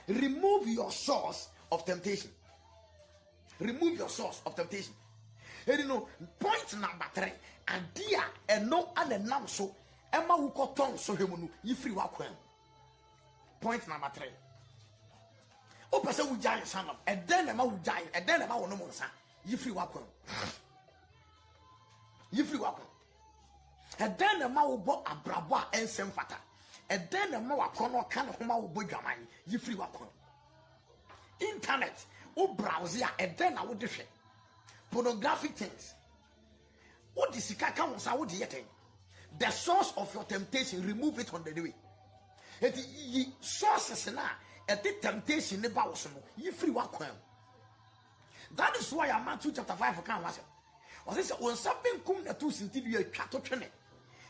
Remove your source of temptation. Remove your source of temptation. And you know, point number 3. Adia and no other nam so Emma who got tongue so him you free walk. Point number 3. O person who giant son of and then Emma who giant and then Emma no more son. You free walk. You free walk. And then Emma will bought a brabo and sem fata. And then Emma will corner can of whom I will boy jamani. You free walk. Internet. O browser and then I would do it. Pornographic things. What is the source of your temptation? Remove it on the way. The sources now at the temptation never you free walk. That is why Matthew chapter 5 can was. Was this when something come to Sinti chato training?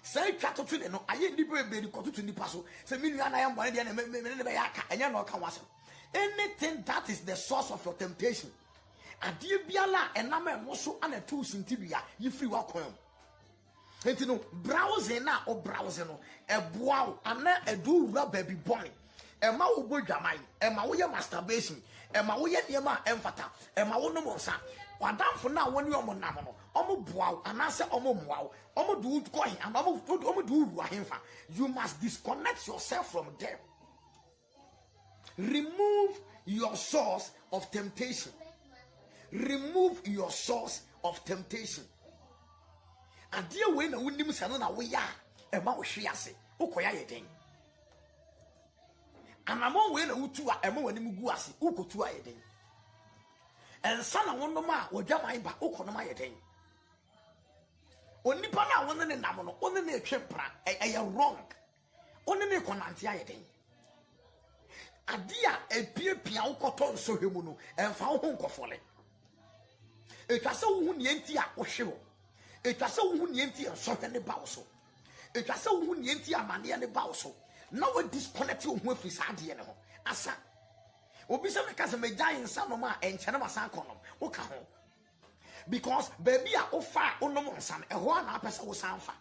Say chato training. No, I ain't the baby got to the paso. Say me I am one and you know can was. Anything that is the source of your temptation. Adie biala enama emoso ana tools intibia you free walk home. Enti no browsing na o browsing no eboa ana edu wura baby boy. Ema wo bodwaman, ema wo ye masturbation, ema wo ye niema emfata, ema wo no monsa. Wadamfo na woni omo nam no, omo boa ana se omo moa, omo do ko hin, ana omo do wura hinfa. You must disconnect yourself from them. Remove your source of temptation. Remove your source of temptation. And dear way na wunim sanona we ya e ma wo hwe ase ukoya yeden. Anamon we na wutu a e ma wani mugu ase ukotu a yeden. Ensa na wono ma wodwaman ba ukono ma yeden. Onipa na wono ne nam no wono na etwempra e wrong. Wono ne konante a yeden. Adia epiepia ukoto nso hwemu no emfa wo nkofole. Etwase wo nienti a wohwe. Etwase wo nienti a sohwe ne ba wo so. Etwase wo nienti a mane ne ba wo so. Na we disconnect wo ho afiri saade ne ho. Asa. Obi se me kase me giant nsa ma enchene masan konom. Wo ka ho. Because baby a ofa onom nsa e ho na apesa wo sanfa.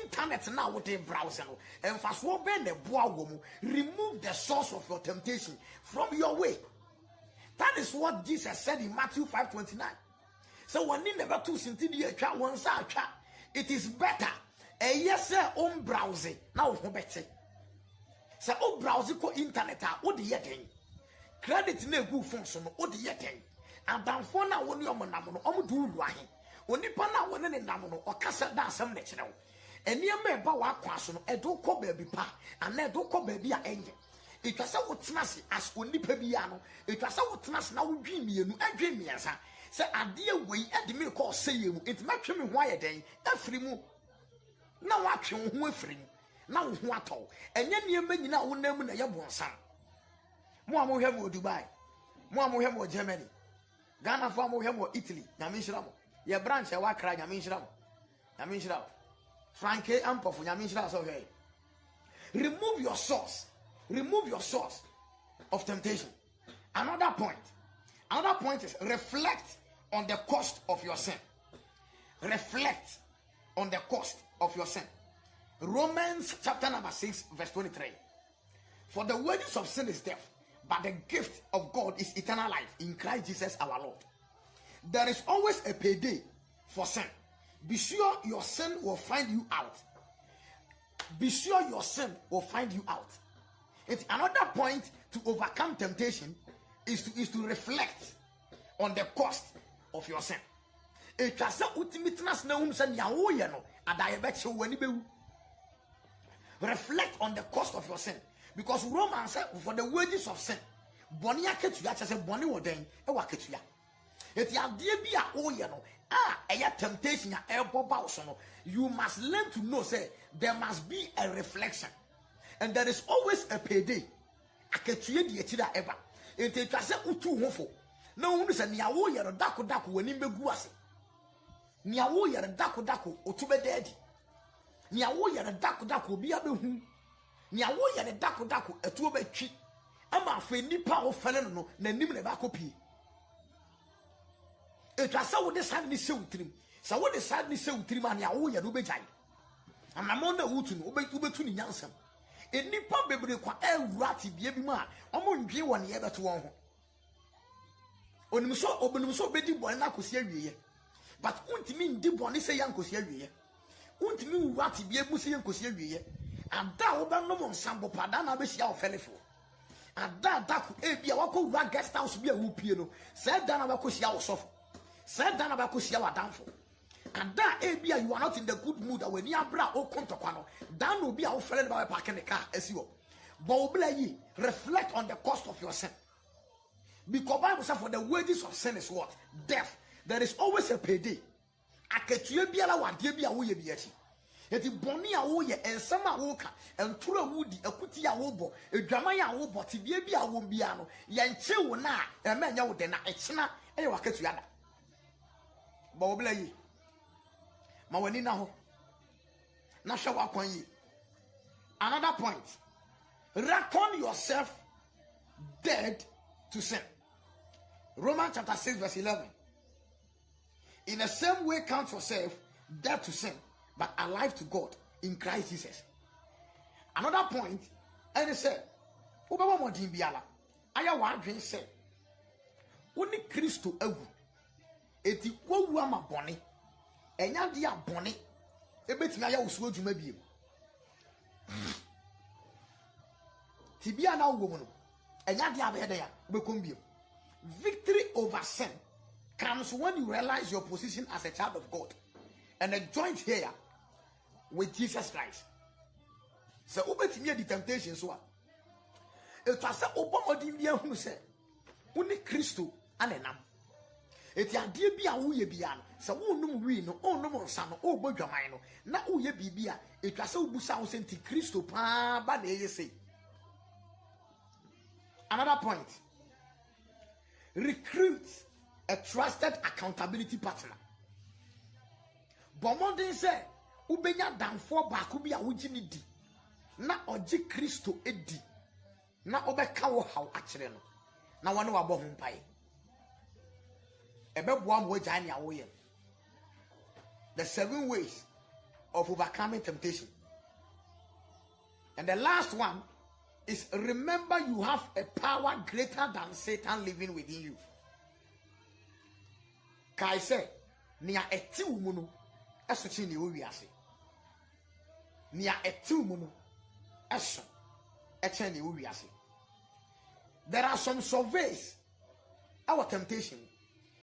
Internet now with a browser no. And fast wo be ne boa wo mu. Remove the source of your temptation from your way. That is what Jesus said in Matthew 5:29. So when you never to sinti di atwa won sa atwa, it is better. Yes sir on browsing. Now ho better. So o browse ko internet a wo de yeden. Credit na egu phone so no wo de yeden. Adamfo na woni omonam no omo du uru ahe. Onipa na woni ne nam no okasa da asem na kire wo. Eniema eba wa kwa so no edo ko baabi pa, ana edo ko baabi a enye. It was a witness as only Pebiano. It was a witness now dream you, and dream me as I say, a dear way at the milk or say you, it might me why a day, every move. Now action who free, now what all, and then you may now name a young son. More Mohem or Dubai, more Mohem or Germany, Ghana for Mohem or Italy, Yamishramo, your branch, I walk cry Yamishramo, Franke Ampo for Yamishramo, so hey. Remove your source. Remove your source of temptation. Another point is reflect on the cost of your sin. Reflect on the cost of your sin. Romans chapter number 6 verse 23. For the wages of sin is death, but the gift of God is eternal life in Christ Jesus our Lord. There is always a payday for sin. Be sure your sin will find you out. Be sure your sin will find you out. It's another point to overcome temptation is to reflect on the cost of your sin. It was a ultimateness na umsan yawo ye no adayebeche wani bewu. Reflect on the cost of your sin, because Romans said for the wages of sin boni aketuya chese boni wo den e wa ketuya. It ade bi a o ye no eya temptation ya e boba so no, you must learn to know say there must be a reflection. And there is always a payday. Aketuye di etira eba. Ente twase utu hofo. Na unu se nia wo yero dako wani megu ase. Nia wo yero dako otube dedi. Nia wo yero dako obi abehu. Nia wo yero dako etu obetwi. Ama afa nipa wo fele no na nim na ba kopi. Etwase wo de sad ni se utrim. Sa wo de sad ni se utrim ania wo yero obejai. Anamon na utu no obetu ni nyansam. enipa bebre kwa ewura tibie bi ma omo ndwe won ye beto won ho onim so bedi bone na kosi awieye but untimi ndi bone se yan kosi awieye untimi wura tibie mu se yan kosi awieye ada wo ba no mo nsambo pada na be hia ofelefo ada ku ebia wako wura guest house bi a wo pie no se da na ba ko hia wo sofo se da na ba ko hia wadanfo ada ebia you are not in the good mood when you abra o kontokwa no dan obi a wo fele ba park in the car asiwo but obla yi reflect on the cost of your sin. Because Bible says for the wages of sin is what? Death. There is always a payday. Aketue biara wade bia wo ye bi achi. Eti boni a wo ye ensama wo ka, entura wudi, akuti a wo bo, edwaman a wo bo, tibie bia wo bia no, ye nche wo na, enya wo de na echina, eye waketua da. Ba obla yi. Ma wani na ho. Na hwe wakwan yi. Another point. Reckon yourself dead to sin. Romans chapter 6 verse 11. In the same way count yourself dead to sin, but alive to God in Christ Jesus. Another point, and it said, Ubaba modin biala, aya wa dwen say, Oni Christo awu, eti wawu ama bone, enya dia bone, ebeti aya usuo dwuma biem. Tibia na wo mu no, enya dia be de ya, ubekom biem. Victory over sin comes when you realize your position as a child of God and a joint here with Jesus Christ. So, obetimi the temptation so. It was a obamodi bia hu se, Oni Christo anenam. Eti ade bia wo ye bia no, se wo num wi no, onum nsa no, o bodwaman no, na wo ye bibia, it was a obusa wo senti Christo pa ba na ye say. Another point. Recruit a trusted accountability partner. Bomondin say, Ubenya danfo baako bi a wogini di. Na oji Kristo edi. Na obeka wo haw akere no. Na wone wabɔ ho mpae. Ebeboa mo agya ne awoye. The 7 ways of overcoming temptation. And the last one is remember you have a power greater than Satan living within you. Kai say, Nia eti umuno, eso chi ni owi ase. Nia eti umuno, eso, eche ni owi ase. There are some surveys, our temptation,